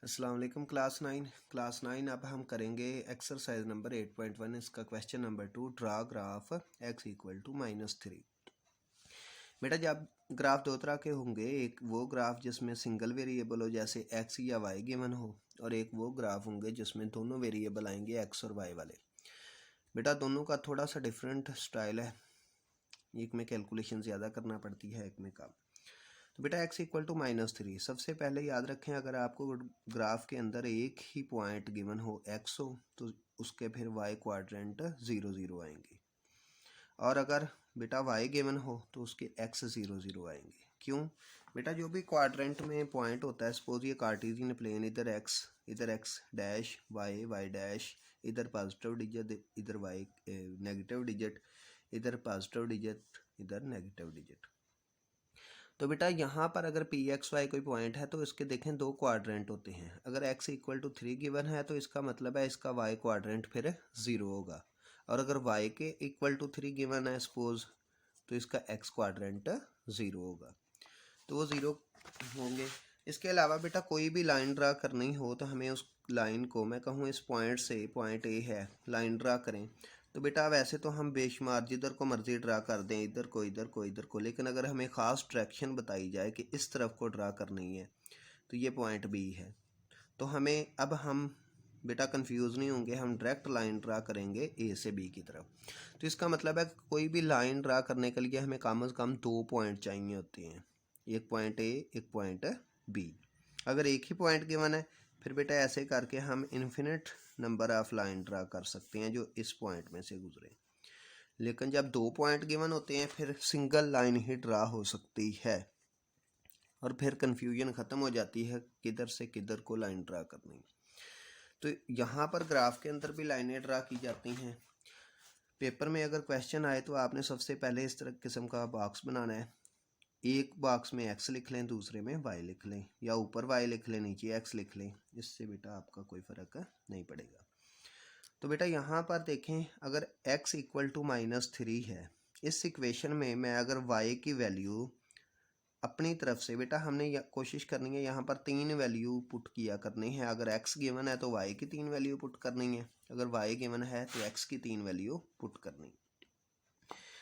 अस्सलाम वालेकुम क्लास 9 अब हम करेंगे एक्सरसाइज नंबर 8.1। इसका question number 2, draw graph x equal to -3। बेटा जब ग्राफ दो तरह के होंगे, एक वो ग्राफ जिसमें सिंगल वेरिएबल हो जैसे x या y गिवन हो, और एक वो ग्राफ होंगे जिसमें दोनों वेरिएबल आएंगे x और y वाले। बेटा दोनों का थोड़ा सा डिफरेंट स्टाइल है, एक में कैलकुलेशन ज़्यादा करना पड़ती है, एक में कम। तो बेटा x इक्वल टू -3, सबसे पहले याद रखें अगर आपको ग्राफ के अंदर एक ही पॉइंट गिवन हो x हो तो उसके फिर y क्वाड्रेंट 0 0 आएंगे, और अगर बेटा y गिवन हो तो उसके x 0 0 आएंगे। क्यों बेटा, जो भी क्वाड्रेंट में पॉइंट होता है, सपोज ये कार्टेशियन प्लेन, इधर x डैश y डैश, इधर पॉजिटिव डिजिट, इधर y नेगेटिव डिजिट, इधर पॉजिटिव डिजिट, इधर नेगेटिव डिजिट। तो बेटा यहाँ पर अगर पी एक्स वाई कोई पॉइंट है तो इसके देखें दो क्वाड्रेंट होते हैं। अगर x इक्वल टू 3 गिवन है तो इसका मतलब है इसका y क्वाड्रेंट फिर 0 होगा, और अगर y के इक्वल टू 3 गिवन है सपोज, तो इसका x क्वाड्रेंट 0 होगा, तो वो 0 होंगे। इसके अलावा बेटा कोई भी लाइन ड्रा करनी हो तो हमें उस लाइन को, मैं कहूँ इस पॉइंट से, पॉइंट ए है, लाइन ड्रा करें, तो बेटा वैसे तो हम बेशुमार जिधर को मर्जी ड्रा कर दें, इधर को इधर को इधर को, लेकिन अगर हमें ख़ास डायरेक्शन बताई जाए कि इस तरफ को ड्रा करनी है तो ये पॉइंट बी है, तो हमें अब हम बेटा कंफ्यूज नहीं होंगे, हम डायरेक्ट लाइन ड्रा करेंगे ए से बी की तरफ। तो इसका मतलब है कोई भी लाइन ड्रा करने के लिए हमें कम से कम दो पॉइंट चाहिए होते हैं, एक पॉइंट ए, एक पॉइंट बी। अगर एक ही पॉइंट गिवन है फिर बेटा ऐसे करके हम infinite number of line draw कर सकते हैं जो इस पॉइंट में से गुजरे, लेकिन जब दो पॉइंट गिवन होते हैं फिर सिंगल लाइन ही ड्रा हो सकती है, और फिर कन्फ्यूजन ख़त्म हो जाती है किधर से किधर को लाइन ड्रा करनी। तो यहाँ पर ग्राफ के अंदर भी लाइनें ड्रा की जाती हैं। पेपर में अगर क्वेश्चन आए तो आपने सबसे पहले इस तरह किस्म का बॉक्स बनाना है, एक बॉक्स में x लिख लें, दूसरे में y लिख लें, या ऊपर y लिख लें, नीचे x लिख लें, इससे बेटा आपका कोई फ़र्क नहीं पड़ेगा। तो बेटा यहाँ पर देखें अगर x इक्वल टू -3 है, इस इक्वेशन में मैं अगर y की वैल्यू अपनी तरफ से, बेटा हमने कोशिश करनी है यहाँ पर 3 वैल्यू पुट किया करनी है। अगर x गिवन है तो y की 3 वैल्यू पुट करनी है, अगर y गिवन है तो x की 3 वैल्यू पुट करनी।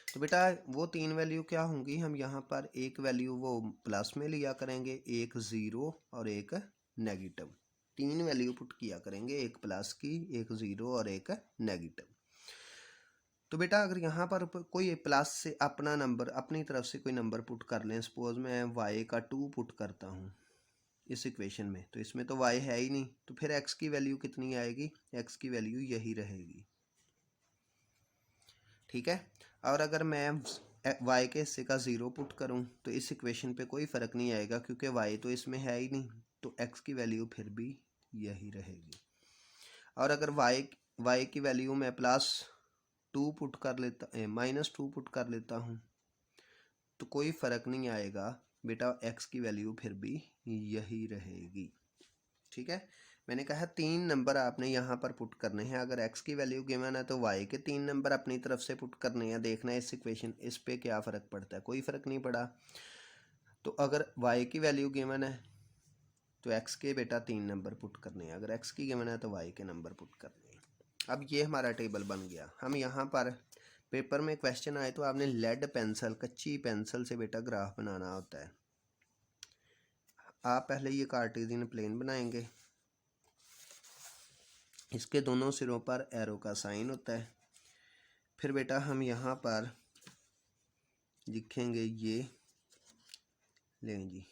तो बेटा वो 3 वैल्यू क्या होंगी, हम यहाँ पर एक वैल्यू वो प्लस में लिया करेंगे, एक ज़ीरो और एक नेगेटिव, 3 वैल्यू पुट किया करेंगे, एक प्लस की, एक ज़ीरो और एक नेगेटिव। तो बेटा अगर यहाँ पर कोई प्लस से अपना नंबर, अपनी तरफ से कोई नंबर पुट कर लें, सपोज मैं y का 2 पुट करता हूँ इस इक्वेशन में, तो इसमें तो y है ही नहीं, तो फिर x की वैल्यू कितनी आएगी, x की वैल्यू यही रहेगी, ठीक है। और अगर मैं y के हिस्से का 0 पुट करूं तो इस इक्वेशन पे कोई फ़र्क नहीं आएगा क्योंकि y तो इसमें है ही नहीं, तो x की वैल्यू फिर भी यही रहेगी। और अगर y की वैल्यू मैं +2 पुट कर लेता, -2 पुट कर लेता हूं, तो कोई फ़र्क नहीं आएगा बेटा, x की वैल्यू फिर भी यही रहेगी, ठीक है। मैंने कहा 3 नंबर आपने यहाँ पर पुट करने हैं। अगर x की वैल्यू गिवन है तो y के 3 नंबर अपनी तरफ से पुट करने हैं, देखना है इस इक्वेशन, इस पे क्या फ़र्क पड़ता है, कोई फ़र्क नहीं पड़ा। तो अगर y की वैल्यू गिवन है तो x के बेटा 3 नंबर पुट करने हैं, अगर x की गिवन है तो y के नंबर पुट करने हैं। अब ये हमारा टेबल बन गया। हम यहाँ पर पेपर में क्वेश्चन आए तो आपने लेड पेंसिल, कच्ची पेंसिल से बेटा ग्राफ बनाना होता है। आप पहले ये कार्टेशियन प्लेन बनाएंगे, इसके दोनों सिरों पर एरो का साइन होता है, फिर बेटा हम यहाँ पर लिखेंगे ये, लें जी,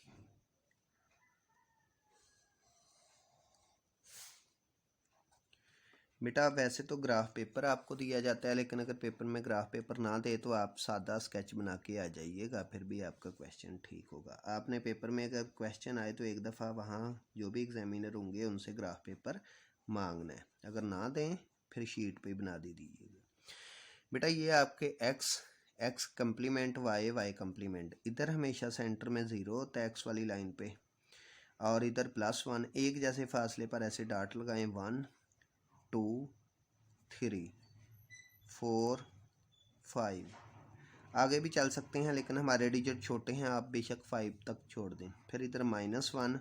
बेटा वैसे तो ग्राफ पेपर आपको दिया जाता है, लेकिन अगर पेपर में ग्राफ पेपर ना दे तो आप सादा स्केच बना के आ जाइएगा, फिर भी आपका क्वेश्चन ठीक होगा। आपने पेपर में अगर क्वेश्चन आए तो एक दफ़ा वहाँ जो भी एग्जामिनर होंगे उनसे ग्राफ पेपर मांगना है, अगर ना दें फिर शीट पे बना दे दीजिएगा। बेटा ये आपके x कम्प्लीमेंट y कम्प्लीमेंट, इधर हमेशा सेंटर में 0 होता है x वाली लाइन पे, और इधर +1, एक जैसे फासले पर ऐसे डॉट लगाएं, 1 2 3 4 5, आगे भी चल सकते हैं लेकिन हमारे डिजिट छोटे हैं, आप बेशक 5 तक छोड़ दें। फिर इधर -1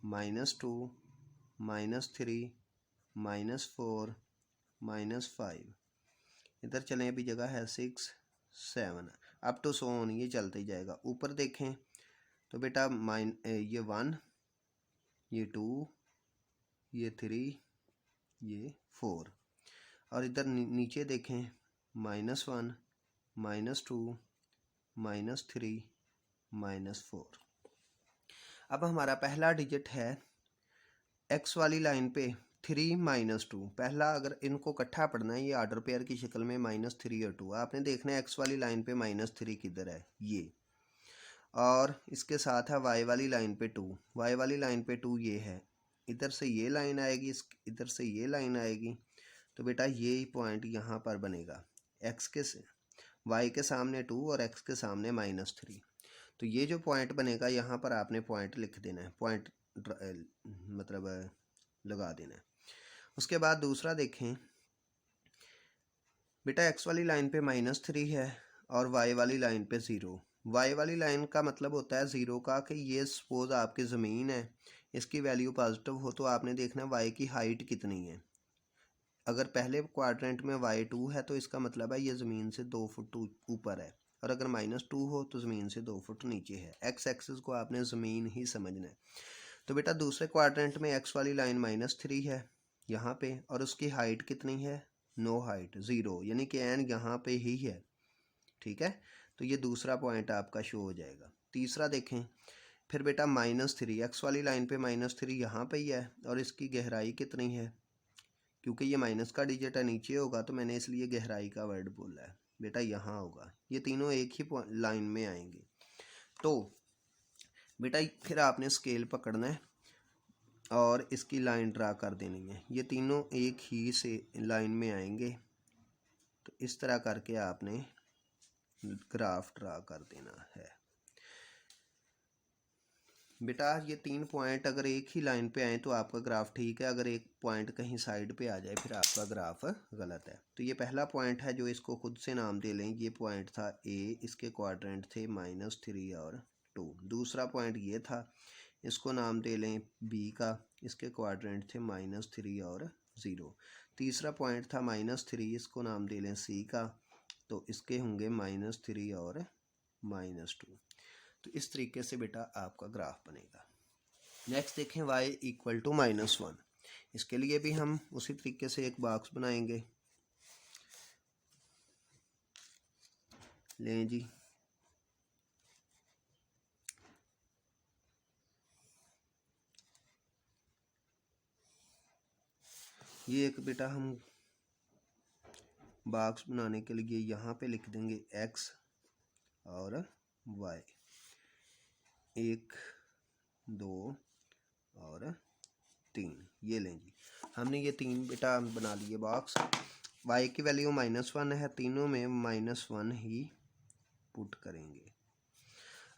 -2 -3 -4 -5, इधर चलें अभी जगह है 6 7 अप टू सो ऑन, ये चलते ही जाएगा। ऊपर देखें तो बेटा ये 1, ये 2, ये 3, ये 4, और इधर नीचे देखें -1 -2 -3 -4। अब हमारा पहला डिजिट है एक्स वाली लाइन पे 3 -2। पहला अगर इनको इकट्ठा पढ़ना है, ये आर्डर पेयर की शक्ल में -3 और 2, आपने देखना है एक्स वाली लाइन पे -3 किधर है, ये, और इसके साथ है वाई वाली लाइन पे 2, वाई वाली लाइन पे 2 ये है, इधर से ये लाइन आएगी, इधर से ये लाइन आएगी, तो बेटा ये पॉइंट यहाँ पर बनेगा, एक्स के वाई के सामने 2 और एक्स के सामने -3। तो ये जो पॉइंट बनेगा यहाँ पर आपने पॉइंट लिख देना है, पॉइंट मतलब लगा देना है। उसके बाद दूसरा देखें बेटा, एक्स वाली लाइन पे -3 है और वाई वाली लाइन पे 0। वाई वाली लाइन का मतलब होता है 0 का कि ये सपोज आपकी ज़मीन है, इसकी वैल्यू पॉजिटिव हो तो आपने देखना वाई की हाइट कितनी है। अगर पहले क्वाड्रेंट में y2 है तो इसका मतलब है ये ज़मीन से 2 फुट ऊपर है, और अगर -2 हो तो ज़मीन से 2 फुट नीचे है। एक्स एक्सिस को आपने ज़मीन ही समझना है। तो बेटा दूसरे क्वाड्रेंट में एक्स वाली लाइन -3 है यहाँ पे, और उसकी हाइट कितनी है, नो हाइट 0, यानी कि एन यहाँ पे ही है, ठीक है। तो ये दूसरा पॉइंट आपका शो हो जाएगा। तीसरा देखें फिर बेटा -3, एक्स वाली लाइन पे -3 यहाँ पे ही है, और इसकी गहराई कितनी है, क्योंकि ये माइनस का डिजिट है नीचे होगा तो मैंने इसलिए गहराई का वर्ड बोला है, बेटा यहाँ होगा। ये तीनों एक ही लाइन में आएंगे। तो बेटा फिर आपने स्केल पकड़ना है और इसकी लाइन ड्रा कर देनी है, ये तीनों एक ही से लाइन में आएंगे। तो इस तरह करके आपने ग्राफ ड्रा कर देना है। बेटा ये 3 पॉइंट अगर एक ही लाइन पे आए तो आपका ग्राफ ठीक है, अगर एक पॉइंट कहीं साइड पे आ जाए फिर आपका ग्राफ गलत है। तो ये पहला पॉइंट है जो इसको खुद से नाम दे लें, ये पॉइंट था ए, इसके क्वाड्रेंट थे -3 और 2। दूसरा पॉइंट ये था, इसको नाम दे लें बी का, इसके क्वाड्रेंट थे -3 और 0। तीसरा पॉइंट था -3, इसको नाम दे लें सी का, तो इसके होंगे -3 और -2। तो इस तरीके से बेटा आपका ग्राफ बनेगा। नेक्स्ट देखें y = -1, इसके लिए भी हम उसी तरीके से एक बॉक्स बनाएंगे। लें जी, ये एक बेटा हम बॉक्स बनाने के लिए यहाँ पे लिख देंगे x और y, 1 2 और 3, ये लें जी। हमने ये 3 बेटा बना लिए बॉक्स। y की वैल्यू -1 है, तीनों में -1 ही पुट करेंगे।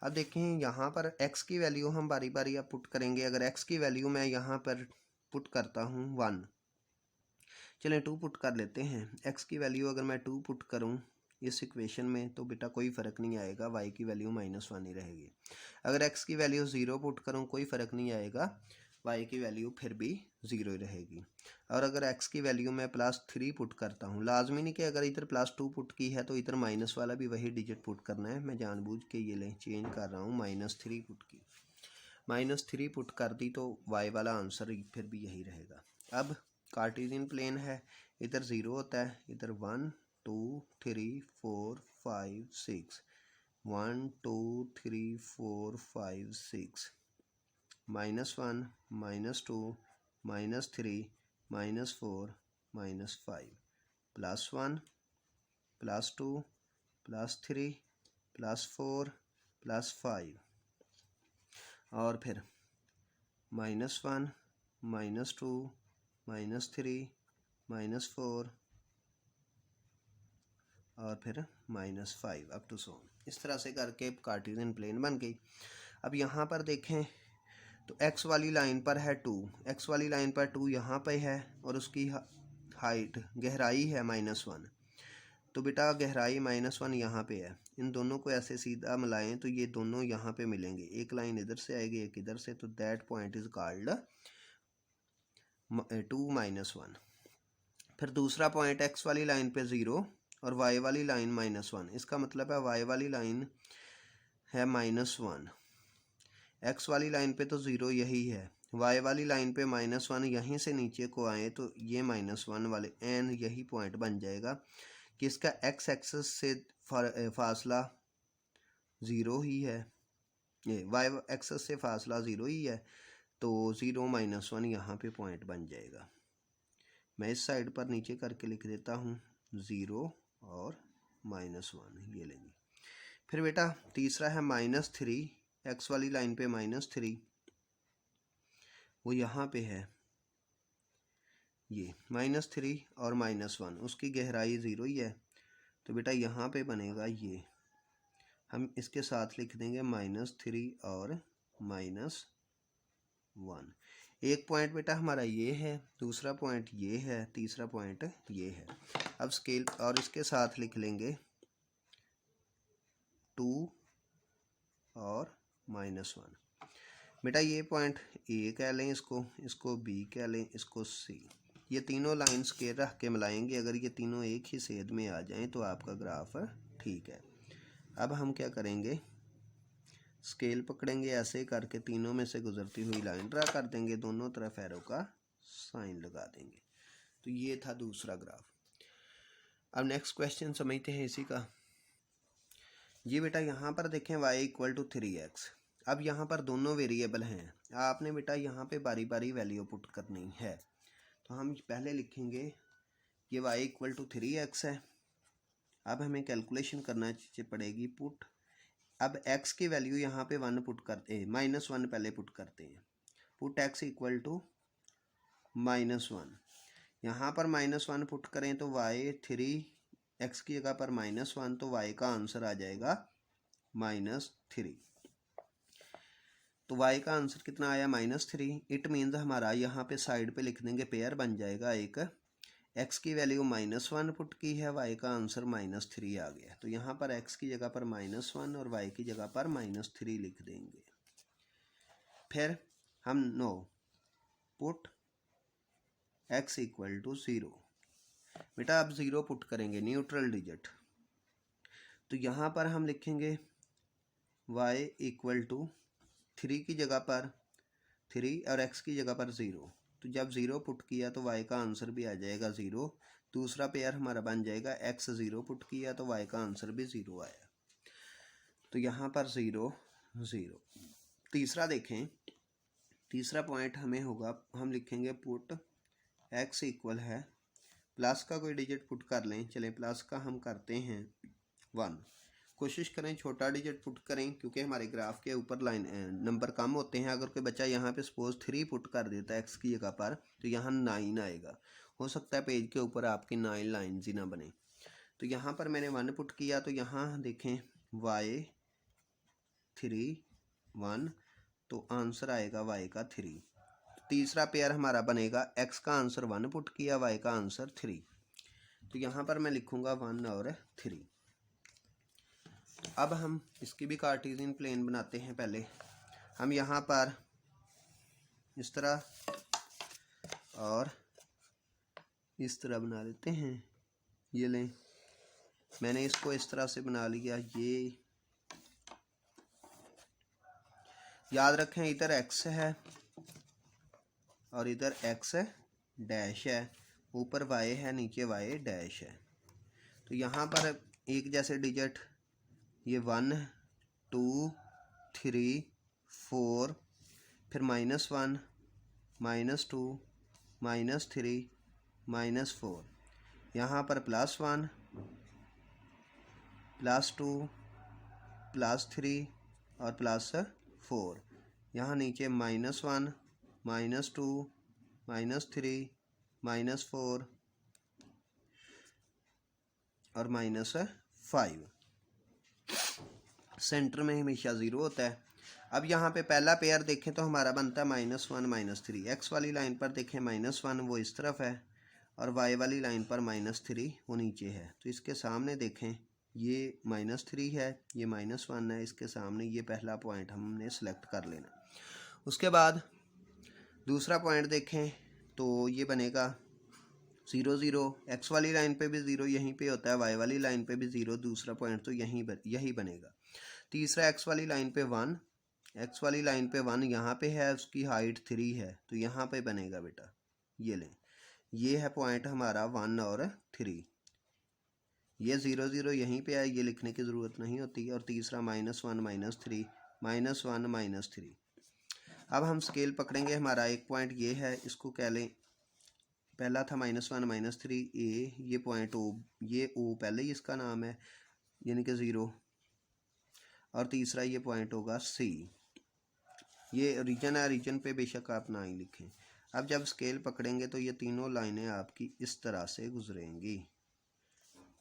अब देखें यहाँ पर x की वैल्यू हम बारी बारी अब पुट करेंगे। अगर x की वैल्यू मैं यहाँ पर पुट करता हूँ 1, चलें 2 पुट कर लेते हैं। x की वैल्यू अगर मैं 2 पुट करूँ इस इक्वेशन में तो बेटा कोई फ़र्क नहीं आएगा, y की वैल्यू -1 ही रहेगी। अगर x की वैल्यू 0 पुट करूँ कोई फ़र्क नहीं आएगा, y की वैल्यू फिर भी 0 ही रहेगी। और अगर x की वैल्यू मैं +3 पुट करता हूँ, लाजमी नहीं कि अगर इधर +2 पुट की है तो इधर माइनस वाला भी वही डिजिट पुट करना है। मैं जानबूझ के ये लें चेंज कर रहा हूँ, -3 पुट की, -3 पुट कर दी तो y वाला आंसर फिर भी यही रहेगा। अब कार्टेशियन प्लेन है, इधर 0 होता है, इधर 1 2 3 4 5 6, 1 2 3 4 5 6, -1 -2 -3 -4 -5, +1 +2 +3 +4 +5, और फिर -1 -2 -3 -4 और फिर -5 अप टू सो। इस तरह से करके कार्टेशियन प्लेन बन गई। अब यहाँ पर देखें तो x वाली लाइन पर है 2, x वाली लाइन पर 2 यहाँ पे है और उसकी हाइट गहराई है -1। तो बेटा गहराई -1 यहाँ पे है, इन दोनों को ऐसे सीधा मिलाएं तो ये दोनों यहाँ पे मिलेंगे, एक लाइन इधर से आएगी एक इधर से, तो दैट पॉइंट इज कॉल्ड 2 -1। फिर दूसरा पॉइंट एक्स वाली लाइन पे 0 और वाई वाली लाइन -1। इसका मतलब है वाई वाली लाइन है -1, एक्स वाली लाइन पे तो 0 यही है, वाई वाली लाइन पे -1 यहीं से नीचे को आए तो ये -1 वाले एन यही पॉइंट बन जाएगा कि इसका एक्स एक्सिस से फासला 0 ही है, ये वाई एक्सिस से फासला 0 ही है, तो 0 -1 यहाँ पे पॉइंट बन जाएगा। मैं इस साइड पर नीचे करके लिख देता हूँ 0 और -1 ये लेंगे। फिर बेटा तीसरा है -3, एक्स वाली लाइन पे -3, वो यहाँ पे है ये -3 और -1, उसकी गहराई 0 ही है, तो बेटा यहाँ पे बनेगा ये, हम इसके साथ लिख देंगे -3 और -1। एक पॉइंट बेटा हमारा ये है, दूसरा पॉइंट ये है, तीसरा पॉइंट ये है। अब स्केल और इसके साथ लिख लेंगे 2 और -1। बेटा ये पॉइंट ए कह लें, इसको बी कह लें, इसको सी। ये तीनों लाइन स्केल रख के मिलाएंगे, अगर ये तीनों एक ही सेध में आ जाएं तो आपका ग्राफ ठीक है। अब हम क्या करेंगे, स्केल पकड़ेंगे, ऐसे करके तीनों में से गुजरती हुई लाइन ड्रा कर देंगे, दोनों तरफ एरो का साइन लगा देंगे। तो ये था दूसरा ग्राफ। अब नेक्स्ट क्वेश्चन समझते हैं इसी का। ये बेटा यहाँ पर देखें y = 3x। अब यहाँ पर दोनों वेरिएबल हैं, आपने बेटा यहाँ पे बारी बारी वैल्यू पुट करनी है। तो हम पहले लिखेंगे ये y = 3x है। अब हमें कैलकुलेशन करना पड़ेगी पुट। अब x की वैल्यू यहाँ पे 1 पुट करते हैं, -1 पहले पुट करते हैं। पुट x = -1, यहाँ पर -1 पुट करें तो y3, x की जगह पर -1, तो y का आंसर आ जाएगा -3। तो y का आंसर कितना आया, -3। इट मीन्स हमारा यहाँ पे साइड पे लिख देंगे, पेयर बन जाएगा एक, x की वैल्यू -1 पुट की है, y का आंसर -3 आ गया। तो यहाँ पर x की जगह पर -1 और y की जगह पर -3 लिख देंगे। फिर हम पुट x = 0। बेटा अब 0 पुट करेंगे, न्यूट्रल डिजिट, तो यहाँ पर हम लिखेंगे y = 3 की जगह पर 3 और x की जगह पर 0। तो जब 0 पुट किया तो y का आंसर भी आ जाएगा 0। दूसरा पेयर हमारा बन जाएगा, x 0 पुट किया तो y का आंसर भी 0 आया। तो यहाँ पर 0 0। तीसरा देखें, तीसरा पॉइंट हमें होगा, हम लिखेंगे पुट x इक्वल है, प्लस का कोई डिजिट पुट कर लें, चलें प्लस का हम करते हैं 1। कोशिश करें छोटा डिजिट पुट करें, क्योंकि हमारे ग्राफ के ऊपर लाइन नंबर कम होते हैं। अगर कोई बच्चा यहाँ पे सपोज 3 पुट कर देता है एक्स की जगह पर, तो यहाँ 9 आएगा। हो सकता है पेज के ऊपर आपकी 9 लाइन्स ही ना बने। तो यहाँ पर मैंने 1 पुट किया, तो यहाँ देखें y3 1, तो आंसर आएगा y का 3। तीसरा पेयर हमारा बनेगा, x का आंसर 1 पुट किया, y का आंसर 3। तो यहाँ पर मैं लिखूँगा 1 और 3। अब हम इसकी भी कार्टेशियन प्लेन बनाते हैं। पहले हम यहाँ पर इस तरह और इस तरह बना लेते हैं। ये लें, मैंने इसको इस तरह से बना लिया। ये याद रखें, इधर x है और इधर x डैश है, ऊपर y है, नीचे y डैश है। तो यहाँ पर एक जैसे डिजिट, ये 1 2 3 4, फिर -1 -2 -3 -4, यहाँ पर +1 +2 +3 और +4, यहाँ नीचे -1 -2 -3 -4 और -5। सेंटर में हमेशा 0 होता है। अब यहाँ पे पहला पेयर देखें तो हमारा बनता है -1 -3। एक्स वाली लाइन पर देखें -1 वो इस तरफ है और वाई वाली लाइन पर -3 वो नीचे है। तो इसके सामने देखें, ये -3 है, ये -1 है, इसके सामने ये पहला पॉइंट हमने सेलेक्ट कर लेना। उसके बाद दूसरा पॉइंट देखें तो ये बनेगा 0 0। एक्स वाली लाइन पे भी 0 यहीं पे होता है, वाई वाली लाइन पे भी 0, दूसरा पॉइंट तो यही बनेगा। तीसरा एक्स वाली लाइन पे 1, एक्स वाली लाइन पे 1 यहाँ पे है, उसकी हाइट 3 है तो यहाँ पे बनेगा बेटा, ये लें, ये है पॉइंट हमारा 1 और 3। ये 0 0 यहीं पे है, ये लिखने की ज़रूरत नहीं होती। और तीसरा -1 -3, -1 -3। अब हम स्केल पकड़ेंगे, हमारा एक पॉइंट ये है, इसको कह लें, पहला था -1 -3 ए, ये पॉइंट ओ, ये ओ पहले ही इसका नाम है यानी कि 0, और तीसरा ये पॉइंट होगा सी। ये रीजन है, रीजन पे बेशक आप ना ही लिखें। अब जब स्केल पकड़ेंगे तो ये तीनों लाइनें आपकी इस तरह से गुजरेंगी।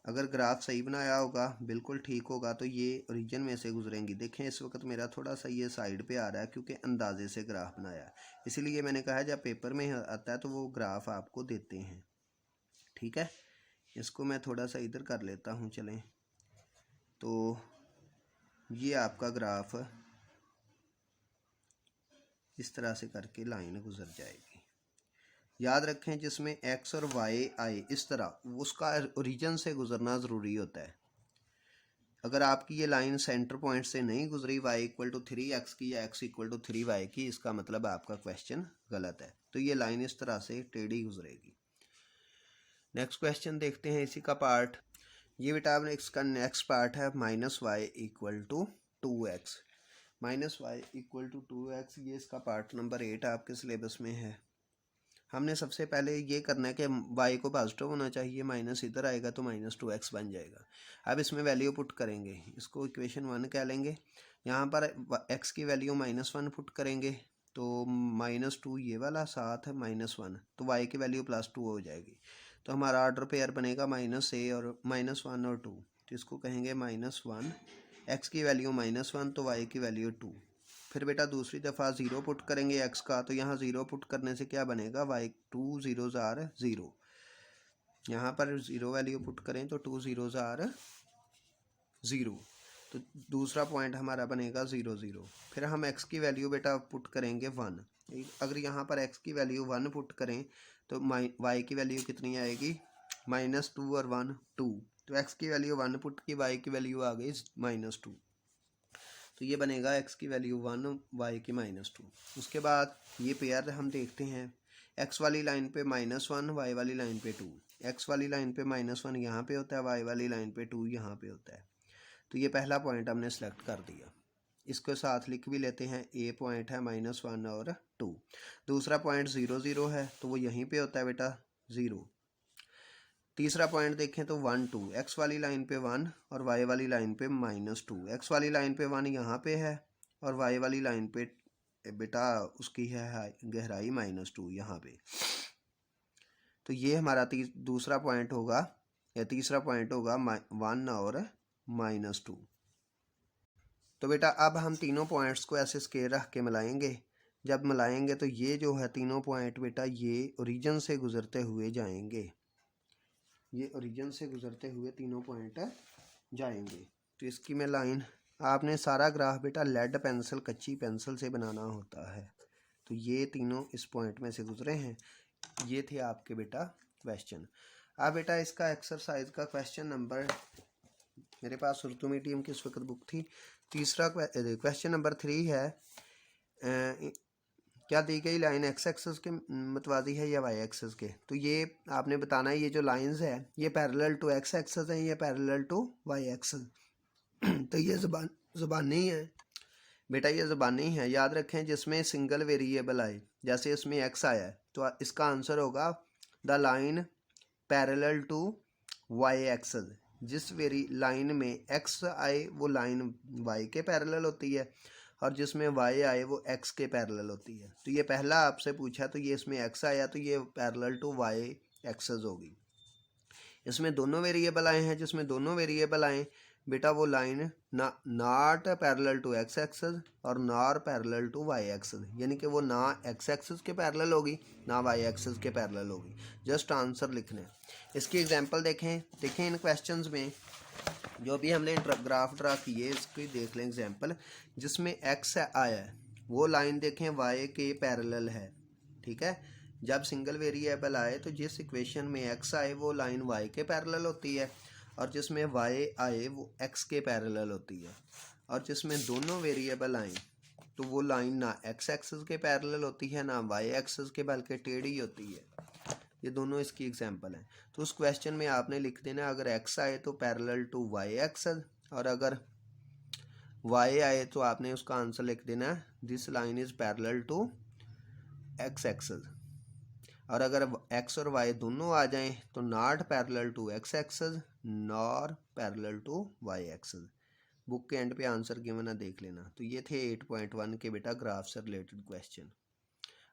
अगर ग्राफ सही बनाया होगा, बिल्कुल ठीक होगा, तो ये रीजन में से गुजरेंगी। देखें इस वक्त मेरा थोड़ा सा ये साइड पे आ रहा है क्योंकि अंदाजे से ग्राफ बनाया है, इसीलिए मैंने कहा जब पेपर में आता है तो वो ग्राफ आपको देते हैं। ठीक है, इसको मैं थोड़ा सा इधर कर लेता हूँ, चलें। तो ये आपका ग्राफ इस तरह से करके लाइन गुजर जाएगी। याद रखें जिसमें एक्स और वाई आए इस तरह, उसका ओरिजिन से गुजरना ज़रूरी होता है। अगर आपकी ये लाइन सेंटर पॉइंट से नहीं गुजरी, y = 3x की या x = 3y की, इसका मतलब आपका क्वेश्चन गलत है। तो ये लाइन इस तरह से टेढ़ी गुजरेगी। नेक्स्ट क्वेश्चन देखते हैं इसी का पार्ट। ये बेटा आपने इसका नेक्स्ट पार्ट है -y = 2x, -y = 2x। ये इसका पार्ट नंबर 8 आपके सिलेबस में है। हमने सबसे पहले ये करना है कि y को पॉजिटिव होना चाहिए, माइनस इधर आएगा तो -2x बन जाएगा। अब इसमें वैल्यू पुट करेंगे, इसको इक्वेशन 1 कह लेंगे। यहाँ पर x की वैल्यू -1 पुट करेंगे तो -2 ये वाला, साथ है -1, तो y की वैल्यू +2 हो जाएगी। तो हमारा ऑर्डर पेयर बनेगा -a और -1 और 2, तो इसको कहेंगे -1। x की वैल्यू -1 तो y की वैल्यू 2। फिर बेटा दूसरी दफ़ा 0 पुट करेंगे x का, तो यहाँ 0 पुट करने से क्या बनेगा, y 2 0s are 0। यहाँ पर 0 वैल्यू पुट करें तो 2 0s are 0, तो दूसरा पॉइंट हमारा बनेगा 0 0। फिर हम x की वैल्यू बेटा पुट करेंगे 1। अगर यहाँ पर x की वैल्यू 1 पुट करें तो y की वैल्यू कितनी आएगी, -2 और 1 2, तो x की वैल्यू 1 पुट की, y की वैल्यू आ गई -2, तो ये बनेगा x की वैल्यू 1, y की -2। उसके बाद ये पेयर हम देखते हैं, x वाली लाइन पे -1, y वाली लाइन पे 2। x वाली लाइन पे -1 यहाँ पे होता है, y वाली लाइन पे 2 यहाँ पे होता है। तो ये पहला पॉइंट हमने सेलेक्ट कर दिया, इसके साथ लिख भी लेते हैं। a पॉइंट है -1 और 2। दूसरा पॉइंट 0 0 है तो वो यहीं पे होता है बेटा 0। तीसरा पॉइंट देखें तो 1 2, एक्स वाली लाइन पे 1 और वाई वाली लाइन पे -2। एक्स वाली लाइन पे 1 यहाँ पे है और वाई वाली लाइन पे बेटा उसकी है गहराई -2 यहाँ पे। तो ये हमारा दूसरा पॉइंट होगा या तीसरा पॉइंट होगा 1 और -2। तो बेटा अब हम तीनों पॉइंट्स को ऐसे स्केल रख के मिलाएंगे। जब मिलाएंगे तो ये जो है तीनों पॉइंट बेटा ये ओरिजिन से गुजरते हुए जाएंगे, ये ओरिजिन से गुजरते हुए तीनों पॉइंट जाएंगे। तो इसकी मैं लाइन, आपने सारा ग्राफ बेटा लेड पेंसिल, कच्ची पेंसिल से बनाना होता है। तो ये तीनों इस पॉइंट में से गुजरे हैं। ये थे आपके बेटा क्वेश्चन। अब बेटा इसका एक्सरसाइज का क्वेश्चन नंबर, मेरे पास उर्दू मीडियम की इस वक्त बुक थी। तीसरा क्वेश्चन नंबर 3 है, क्या दी गई लाइन x एक्सिस के मतवाजी है या y एक्सिस के। तो ये आपने बताना है, ये जो लाइंस है ये पैरेलल टू x एक्सिस है या पैरेलल टू y एक्सिस। तो ये ज़बानी है बेटा, ये ज़बानी है। याद रखें जिसमें सिंगल वेरिएबल आए, जैसे इसमें x आया है तो इसका आंसर होगा the line parallel to y axis. जिस लाइन में x आए वो लाइन y के पैरेलल होती है और जिसमें y आए वो x के पैरेलल होती है। तो ये पहला आपसे पूछा तो ये इसमें x आया तो ये पैरेलल टू y एक्सिस होगी। इसमें दोनों वेरिएबल आए हैं, जिसमें दोनों वेरिएबल आए बेटा वो line not parallel to x axis और nor parallel to y axis, यानी कि वो ना x एक्सिस के पैरेलल होगी ना y एक्सिस के पैरेलल होगी। जस्ट आंसर लिखना है। इसकी एग्जांपल देखें इन क्वेश्चंस में जो भी हमने ग्राफ ड्रा किए इसकी देख लें एग्जांपल। जिसमें x आया है वो लाइन देखें y के पैरेलल है, ठीक है। जब सिंगल वेरिएबल आए तो जिस इक्वेशन में एक्स आए वो लाइन वाई के पैरेलल होती है, और जिसमें वाई आए वो एक्स के पैरेलल होती है, और जिसमें दोनों वेरिएबल आए तो वो लाइन ना एक्स एक्सिस के पैरेलल होती है ना वाई एक्सिस के, बल्कि टेढ़ी होती है। ये दोनों इसकी एग्जांपल हैं। तो उस क्वेश्चन में आपने लिख देना अगर एक्स आए तो पैरेलल टू वाई एक्सिस, और अगर वाई आए तो आपने उसका आंसर लिख देना this line is parallel to X axis, और अगर एक्स और वाई दोनों आ जाएं तो not parallel to X axis nor parallel to Y axis. Book के एंड पे आंसर गिवन है, देख लेना। तो ये थे 8.1 के बेटा ग्राफ से रिलेटेड क्वेश्चन।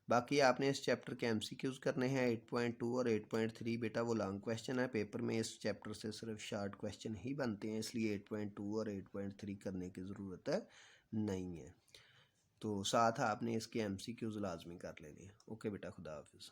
बाकी आपने इस चैप्टर के एमसीक्यूज करने हैं 8.2 और 8.3 बेटा वो लॉन्ग क्वेश्चन है, पेपर में इस चैप्टर से सिर्फ शॉर्ट क्वेश्चन ही बनते हैं, इसलिए 8.2 और 8.3 करने की ज़रूरत नहीं है। तो साथ आपने इसके एमसीक्यूज लाजमी कर लेने हैं। ओके बेटा, खुदा हाफिज़।